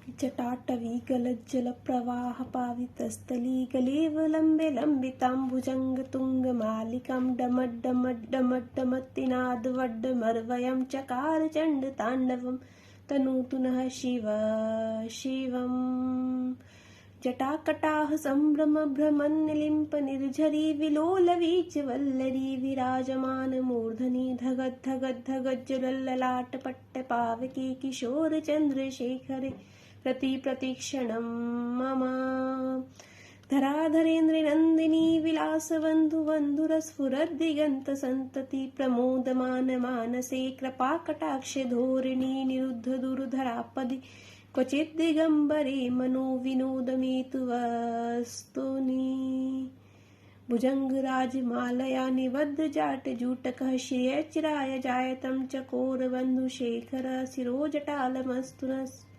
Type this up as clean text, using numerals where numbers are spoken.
जटाटवीगलज्जलप्रवाहपावितस्थलीगलेव लम्बे लम्बिताम्बुजङ्गतुङ्गमालिकां डमड्डमड्डमड्डमत्तिनादवड्डमर्वयं चकार चण्डताण्डवं तनोतु नः शिव शिवम्। जटाकटाह सम्भ्रमभ्रमन्निलिम्पनिर्झरी विलोलवीचवल्लरी विराजमान मूर्धनि धगद्धगद्धगज्ज्वलल्ललाटपट्टपावके किशोरचन्द्रशेखरे प्रतीक्षणं मम। धराधरेन्द्रनन्दिनी विलासबन्धुबन्धुरस्फुरद्दिगन्तसन्तति प्रमोदमानमानसे कृपाकटाक्षधोरिणी निरुद्धदुर्धरापदि क्वचिद् दिगम्बरे मनोविनोदमेतुवस्तूनि। भुजङ्गराजमालया निबद्धजाटजूटकः श्रियचिराय जायतं चकोरबन्धुशेखर शिरोजटालमस्तु नः।